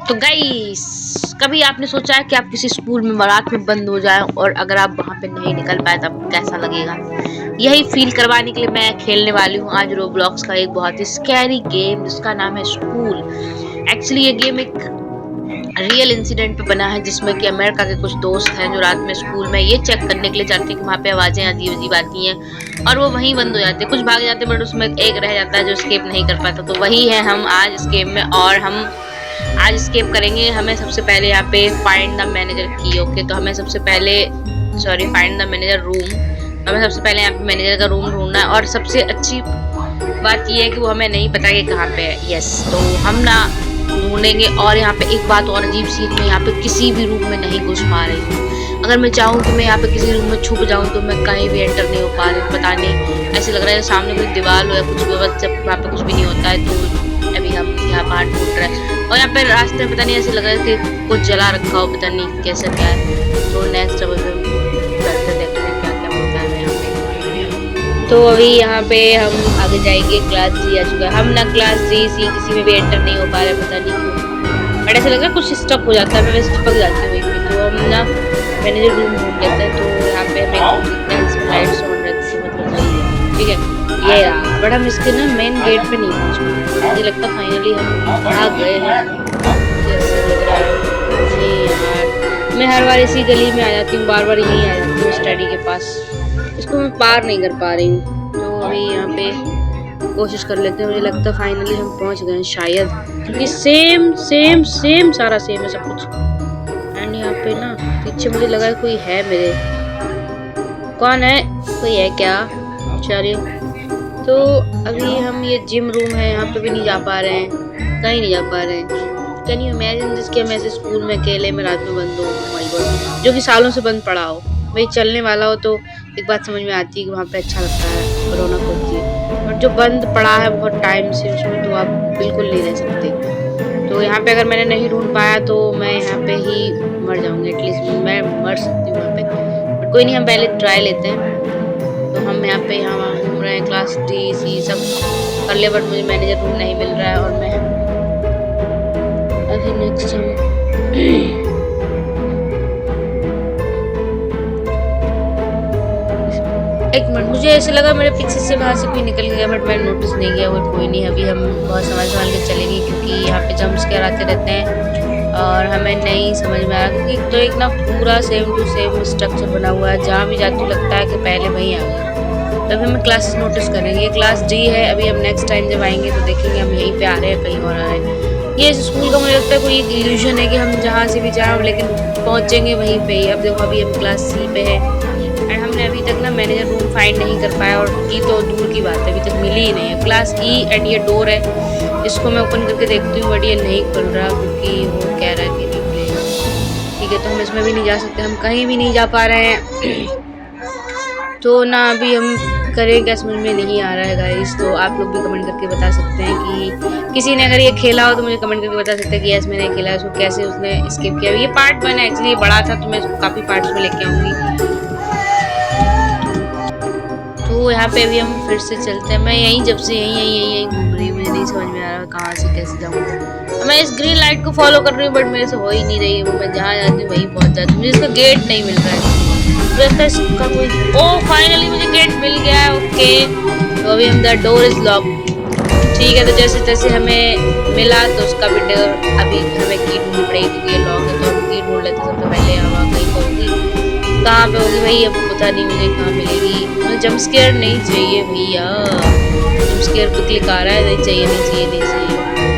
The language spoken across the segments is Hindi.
तो गाइस, कभी आपने सोचा है कि आप किसी स्कूल में बारात में बंद हो जाएं और अगर आप वहां पे नहीं निकल पाए तब कैसा लगेगा? यही फील करवाने के लिए मैं खेलने वाली हूँ आज रोब्लॉक्स का एक बहुत ही स्कैरी गेम जिसका नाम है स्कूल। एक्चुअली ये गेम एक रियल इंसिडेंट पे बना है जिसमें कि अमेरिका के कुछ दोस्त हैं जो रात में स्कूल में ये चेक करने के लिए जाते हैं कि वहाँ पे आवाजें अजीब अजीब आती हैं और वो वहीं बंद हो जाते हैं। कुछ भाग जाते हैं बट उसमें एक रह जाता है जो एस्केप नहीं कर पाता। तो वही है हम आज इस गेम में और हम आज एस्केप करेंगे। हमें सबसे पहले यहाँ पे फाइंड द मैनेजर की। ओके, तो हमें सबसे पहले फाइंड द मैनेजर रूम। हमें सबसे पहले यहाँ पे मैनेजर का रूम ढूंढना है और सबसे अच्छी बात ये है कि वो हमें नहीं पता कि कहाँ पे है। यस, तो हम ना ढूंढेंगे। और यहाँ पे एक बात और अजीब सी, मैं यहाँ पे किसी भी रूम में नहीं घुस पा रही हूँ। अगर मैं चाहूँ कि मैं यहाँ पे किसी रूम में छुप जाऊँ तो मैं कहीं भी एंटर नहीं हो पा रही हूँ। पता नहीं, ऐसे लग रहा है सामने कोई दीवार हो या कुछ भी, जब वहाँ पे कुछ भी नहीं होता है। तो अभी हम यहाँ बाहर ढूंढ रहे हैं और यहाँ पे रास्ते में पता नहीं ऐसे लग रहा है कि कुछ जला रखा हो, पता नहीं कैसे क्या है। तो नेक्स्ट अब देखते हैं क्या क्या होता है यहाँ पे। तो अभी यहाँ पे हम आगे जाएंगे। क्लास 3 आ चुका है। हम ना क्लास 3 किसी में भी एंटर नहीं हो पा रहे, पता नहीं क्यों। बट ऐसा लग रहा है कुछ स्टक हो जाता है, मैं वैसे चिपक जाती हूँ वहीं पे। तो हम ना मैनेजर रूम ढूंढ लेते हैं। तो यहाँ पे हमें लाइट्स ऑन रहती है, मतलब सही है, ठीक है ये रहा। बट हम इसके ना मेन गेट पे नहीं पहुँच पाए। मुझे लगता है फाइनली हम आ गए हैं जैसे लग रहा है। मैं हर बार इसी गली में आ जाती हूँ, बार बार यहीं आ जाती हूँ स्टडी के पास। इसको मैं पार नहीं कर पा रही हूँ। तो अभी यहाँ पे कोशिश कर लेते हैं। मुझे लगता है फाइनली हम पहुँच गए शायद, क्योंकि सेम सारा सेम है सब कुछ। एंड यहाँ पे ना पीछे मुझे लगा कोई है मेरे। कौन है? कोई है क्या? चलिए, तो अभी हम ये जिम रूम है, यहाँ पे भी नहीं जा पा रहे हैं, कहीं नहीं जा पा रहे हैं। कैन यू इमेजिन जिसके हम ऐसे स्कूल में अकेले में रात में बंद हो, माय गॉड, जो कि सालों से बंद पड़ा हो। भाई चलने वाला हो तो एक बात समझ में आती है कि वहाँ पे अच्छा लगता है, रौनक होती है। बट जो बंद पड़ा है बहुत टाइम से, उसमें तो आप बिल्कुल नहीं रह सकते। तो यहाँ पे अगर मैंने नहीं ढूंढ पाया तो मैं यहाँ पे ही मर जाऊँगी। एटलीस्ट मैं मर सकती हूँ यहाँ पे, बट कोई नहीं, हम पहले ट्राई लेते हैं। तो हम यहाँ घूम रहे हैं, क्लास D, C सब कर ले, बट मुझे मैनेजर रूम नहीं मिल रहा है। और मैं अभी नेक्स्ट एक मिनट, मुझे ऐसे लगा मेरे पीछे से वहाँ से कोई निकल गया, बट मैंने नोटिस नहीं किया। बट कोई नहीं, अभी हम बहुत संभाल के चलेंगे क्योंकि यहाँ पे जंप स्केयर आते रहते हैं और हमें नहीं समझ में आ रहा। क्योंकि तो एक ना पूरा सेम टू सेम स्ट्रक्चर बना हुआ है, जहाँ भी जाती लगता है कि पहले वहीं आ गया। तो अभी हमें क्लासेस नोटिस करेंगे। ये क्लास D है। अभी हम नेक्स्ट टाइम जब आएंगे तो देखेंगे हम यहीं पे आ रहे हैं, कहीं और आ रहे हैं। ये स्कूल का मुझे लगता है कोई एक इल्यूजन है कि हम जहाँ से भी जाएं लेकिन पहुँचेंगे वहीं पे ही। अब देखो अभी हम क्लास C पे है एंड हमने अभी तक ना मैनेजर रूम फाइंड नहीं कर पाया, और की तो दूर की बात है, अभी तक मिली ही नहीं है। क्लास E एंड ये डोर है, इसको मैं ओपन करके देखती हूँ बट ये नहीं खुल रहा क्योंकि वो कह रहा है कि नहीं खुलेगा। ठीक है, तो हम इसमें भी नहीं जा सकते, हम कहीं भी नहीं जा पा रहे हैं। तो ना अभी हम करें क्या समझ में नहीं आ रहा है गाइस। तो आप लोग भी कमेंट करके बता सकते हैं कि किसी ने अगर ये खेला हो तो मुझे कमेंट करके बता सकते हैं कि यस मैंने खेला है, उसको कैसे उसने स्किप किया। ये पार्ट 1 है, एक्चुअली बड़ा था तो मैं इसको काफ़ी पार्ट्स में लेके आऊँगी। तो यहाँ पे अभी हम फिर से चलते हैं। मैं यहीं जब से यहीं घूम रही हूँ, मुझे नहीं समझ में आ रहा कहाँ से कैसे जाऊँ। मैं इस ग्रीन लाइट को फॉलो कर रही हूँ बट मेरे से हो ही नहीं रही है। वो मैं जहाँ जाती हूँ वहीं पहुँच जाती हूँ। मुझे इसका गेट नहीं मिल रहा है। तो इसका कोई फाइनली मुझे गेट मिल गया है। ओके, तो अभी हम द डोर इज लॉक। ठीक है, तो जैसे तैसे हमें मिला तो उसका भी डर। अभी हमें की ढूंढनी पड़ेगी क्योंकि ये लॉक है, तो हम की ढूंढ लेते सबसे पहले। यहाँ कहीं होगी, कहाँ पे होगी भाई, अब पता नहीं मुझे कहाँ मिलेगी। मुझे जंप स्केयर नहीं चाहिए भैया, जंप स्केयर पे क्लिक आ रहा है, नहीं चाहिए।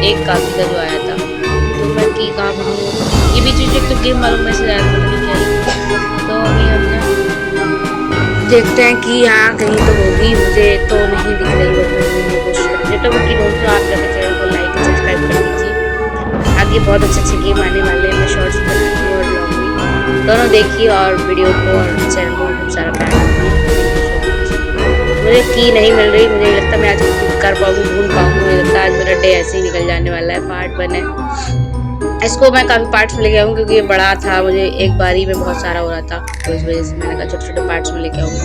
एक काफी का जो आया था, तो मैं की कहाँ ढूंढूँ। ये बीच बीच तो गेम मालूम मैसेज आया था, पता नहीं क्या। तो अभी हम ना देखते हैं कि यहाँ कहीं तो होगी, मुझे तो नहीं दिख रही। मैं कोशिश करती हूँ तो बाकी दोस्तों आप मेरे चैनल को लाइक और सब्सक्राइब कर दीजिए। आगे बहुत अच्छे गेम आने वाले हैं। मैं शॉर्ट्स बनाती हूँ और ब्लॉग भी, दोनों देखिए और वीडियो को और चैनल को बहुत सारा प्यार दीजिए। मुझे की नहीं मिल रही, मुझे लगता है मैं आज कर पाऊँगी, ढूंढ पाऊँगी। मुझे लगता है आज मेरा डे ऐसे ही निकल जाने वाला है। पार्ट 1 है, इसको मैं काफ़ी पार्ट्स में लेके आऊँगी क्योंकि ये बड़ा था, मुझे एक बारी में बहुत सारा हो रहा था, तो इस वजह से मैंने कहा छोटे छोटे पार्ट्स में लेके आऊँगी।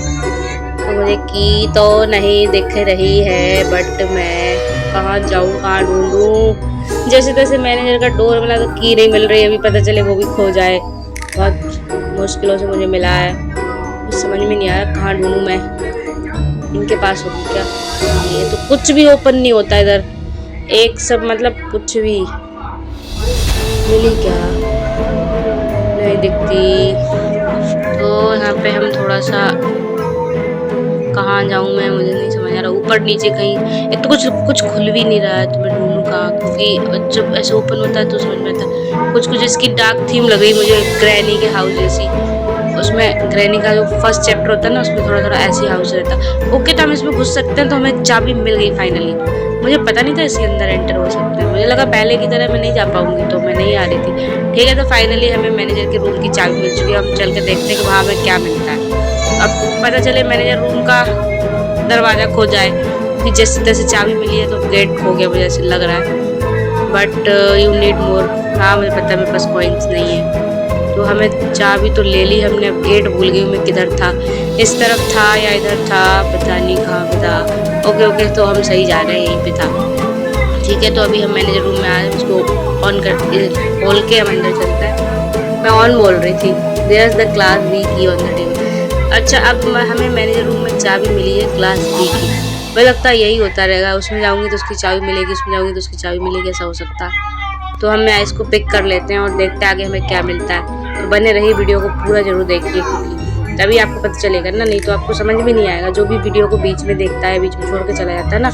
तो मुझे की तो नहीं दिख रही है, बट मैं कहाँ जाऊँ, कहाँ ढूंढूँ। जैसे तैसे मैनेजर का डोर मिला तो की नहीं मिल रही, अभी पता चले वो भी खो जाए। बहुत मुश्किलों से मुझे मिला है, कुछ समझ में नहीं आ रहा कहाँ ढूंढूं मैं। इनके पास होगी क्या? ये तो कुछ भी ओपन नहीं होता इधर, एक सब मतलब कुछ भी। मिली क्या? नहीं दिखती। तो यहाँ पे हम थोड़ा सा, कहाँ जाऊँ मैं, मुझे नहीं समझ आ रहा। ऊपर नीचे कहीं, एक तो कुछ कुछ खुल भी नहीं रहा है, तो मैं ढूंढूं कहाँ, क्योंकि जब ऐसे ओपन होता है तो समझ में आता है। कुछ कुछ इसकी डार्क थीम लग रही मुझे, ग्रैनी के हाउस जैसी। उसमें ग्रैनी का जो फर्स्ट चैप्टर होता है ना, उसमें थोड़ा थोड़ा ऐसी हाउस रहता है। ओके, तो हम इसमें घुस सकते हैं। तो हमें चाबी मिल गई फाइनली। मुझे पता नहीं था इसके अंदर एंटर हो सकते हैं, मुझे लगा पहले की तरह मैं नहीं जा पाऊंगी, तो मैं नहीं आ रही थी। ठीक है, तो फाइनली हमें मैनेजर के रूम की चाबी मिल चुकी है। हम चल के देखते हैं कि वहाँ हमें क्या मिलता है। अब पता चले मैनेजर रूम का दरवाजा खो जाए, कि जैसे तैसे चाबी मिली है तो गेट खो गया मुझे ऐसे लग रहा है। But you need more. हाँ मुझे पता है मेरे पास कॉइन्स नहीं है। तो हमें चाबी तो ले ली हमने, अब गेट भूल गई मैं किधर था, इस तरफ था या इधर था, पता नहीं कहाँ पे था। ओके ओके, तो हम सही जा रहे हैं, यहीं पे था। ठीक है, तो अभी हम मैनेजर रूम में आए, उसको ऑन कर खोल के हम अंदर चलते हैं। मैं ऑन बोल रही थी। There is the class B key on the table. अच्छा, अब हमें मैनेजर रूम में चाबी मिली है क्लास बी की। मुझे लगता है यही होता रहेगा, उसमें जाऊंगी तो उसकी चाबी मिलेगी, उसमें जाऊंगी तो उसकी चाबी मिलेगी, ऐसा हो सकता है। तो हम इसको पिक कर लेते हैं और देखते हैं आगे हमें क्या मिलता है। तो बने रही, वीडियो को पूरा जरूर देखिए, क्योंकि तभी आपको पता चलेगा ना, नहीं तो आपको समझ में नहीं आएगा। जो भी वीडियो को बीच में देखता है, बीच में छोड़ के चला जाता है ना,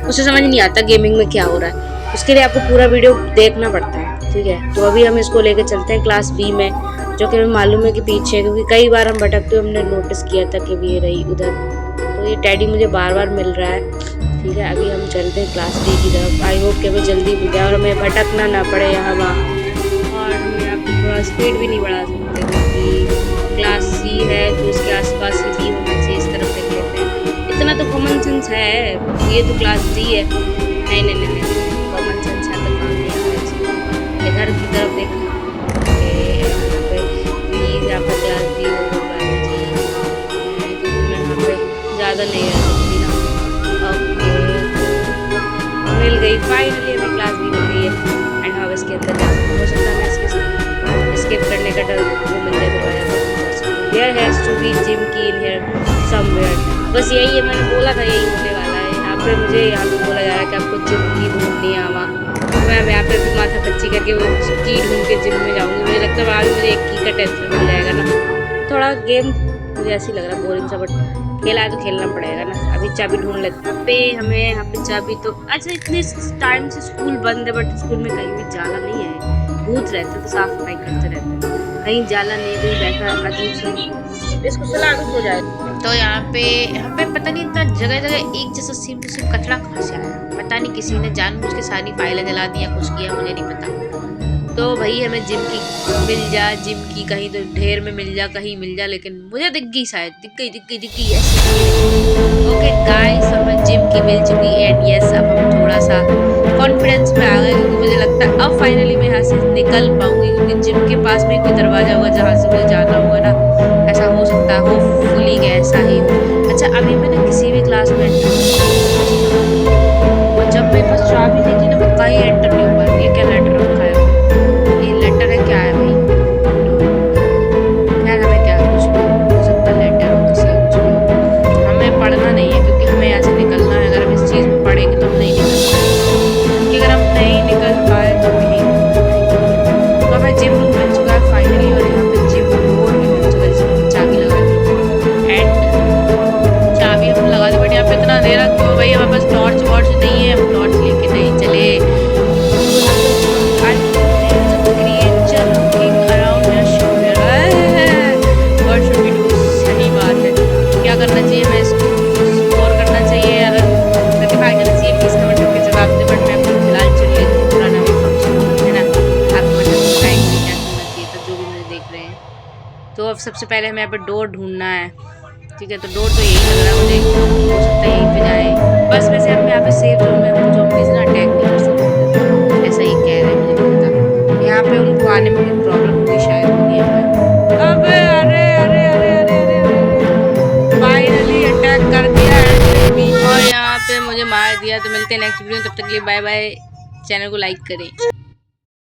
उसे समझ नहीं आता गेमिंग में क्या हो रहा है। उसके लिए आपको पूरा वीडियो देखना पड़ता है। ठीक है, तो अभी हम इसको लेके चलते हैं क्लास बी में, जो कि हमें मालूम है कि पीछे है, क्योंकि कई बार हम भटकते हुए हमने नोटिस किया था कि ये रही उधर। तो ये टेडी मुझे बार बार मिल रहा है। ठीक है, अभी हम चलते हैं क्लास बी की तरफ। आई होप कि हमें जल्दी मिल जाए और हमें भटकना ना पड़े यहाँ वहाँ। और हम यहाँ पे थोड़ा स्पीड भी नहीं बढ़ा सकते, क्योंकि क्लास सी है तो इसके आसपास ही बी होना चाहिए। इस तरफ देख लेते हैं, इतना तो कॉमन सेंस है। ये तो क्लास डी है। नहीं नहीं नहीं नहीं, कॉमन सेंस है तो काम नहीं आ रहा। इधर की तरफ देखा, प्लीज यहाँ पे क्लास डी होगा जी, क्योंकि मैं यहाँ पे ज़्यादा नहीं रह सकती ना। ओके, मिल गई फाइनली, हमें क्लास बी मिल गई है। एंड हम इसके अंदर जा सकते, हो सकता है मैं इसके स्किप करने का डर वो मिल जाए दरवाजा। There has to be gym key in here somewhere. बस यही है, मैंने बोला था यही होने वाला है। यहाँ पे मुझे यहाँ पे बोला जा रहा है कि आपको जिम की ढूंढनी है वहाँ। मैं यहाँ पे भी माथा पच्ची करके वो की ढूंढ के जिम में जाऊँगी। मुझे लगता है वहाँ भी मुझे एक की का टेंशन मिल जाएगा ना। थोड़ा गेम मुझे ऐसे ही लग रहा है बोरिंग सा, बट खेला है तो खेलना पड़ेगा ना। अभी चाबी ढूंढ लेते हैं पे हमें यहाँ पे चाबी। तो अच्छा, इतने टाइम से स्कूल बंद है, बट स्कूल में कहीं भी जाला नहीं है। भूत रहते तो साफ सफाई करते रहते हैं, कहीं जाला नहीं, कहीं बैठा अजीब सा, इसको सलाह हो जाए। तो यहाँ पे पता नहीं इतना जगह जगह एक जैसा सेम टू सेम कचरा कहाँ से आया, पता नहीं किसी ने जानबूझ के सारी फाइलें जला दी या कुछ किया, मुझे नहीं पता। तो भाई हमें जिम की मिल जा, जिम की कहीं तो ढेर में मिल जा, कहीं मिल जा, लेकिन मुझे दिख गई, शायद दिख गई ऐसे। ओके गाइस, हमें जिम की मिल चुकी है। एंड यस, अब हम थोड़ा सा कॉन्फिडेंस में आ गए, क्योंकि मुझे लगता है अब फाइनली मैं यहाँ से निकल पाऊंगी, क्योंकि जिम के पास में कोई दरवाजा होगा जहाँ से मुझे जाना होगा ना, ऐसा हो सकता है, होपफुली ऐसा ही हो। अच्छा, अभी मैंने किसी भी क्लास में एंटर, और जब मेरे पास चाबी नहीं थी ना, मैं कहीं एंटर नहीं हो पा रही। ये क्या लेटर रखा है? ये लेटर है, क्या है भाई? खैर हमें क्या, कुछ भी हो सकता है, लेटर हो किसी का, कुछ भी। हमें पढ़ना नहीं है, क्योंकि हमें यहाँ से निकलना है। अगर हम इस चीज़ में पढ़ेंगे तो हम नहीं निकल पाएंगे, क्योंकि अगर हम नहीं निकल पाए तो नहीं। तो हमें जिम रूम मिल चुका है फाइनली, और यहाँ पे जिम डोर भी मिल चुका है जिसमें चाबी लगा दी। एंड चाबी हम लगा दी, बट यहाँ पे इतना अंधेरा क्यों भाई? हमारे पास टॉर्च वॉर्च नहीं है, हम टॉर्च लेके नहीं चले। क्या करना चाहिए, मैं इसको स्कोर करना चाहिए, अगर प्रतिभाग करना चाहिए, प्लीज कमेंट करके जवाब दे। बट मैं अपना फिलहाल चल लेती हूँ पुराना भी फंक्शन, है ना। आपको बता टाइम में क्या करना चाहिए था, जो भी मुझे देख रहे हैं। तो अब सबसे पहले हमें यहाँ पे डोर ढूंढना है। ठीक है, तो डोर तो यही लग रहा है मुझे, हो सकता है यहीं पे जाए। बस वैसे हम यहाँ पे सेफ जोन में, हम ज़ॉम्बीज़ ना अटैक नहीं कर सकते, ऐसा ही कह रहे हैं, मुझे नहीं पता। यहाँ पे उनको आने में भी प्रॉब्लम होगी शायद, दुनिया में। अबे अरे अरे अरे अरे अरे अरे, फाइनली अटैक कर दिया है, और यहाँ पे मुझे मार दिया। तो मिलते हैं नेक्स्ट वीडियो में, तब तक के लिए बाय बाय। चैनल को लाइक करें।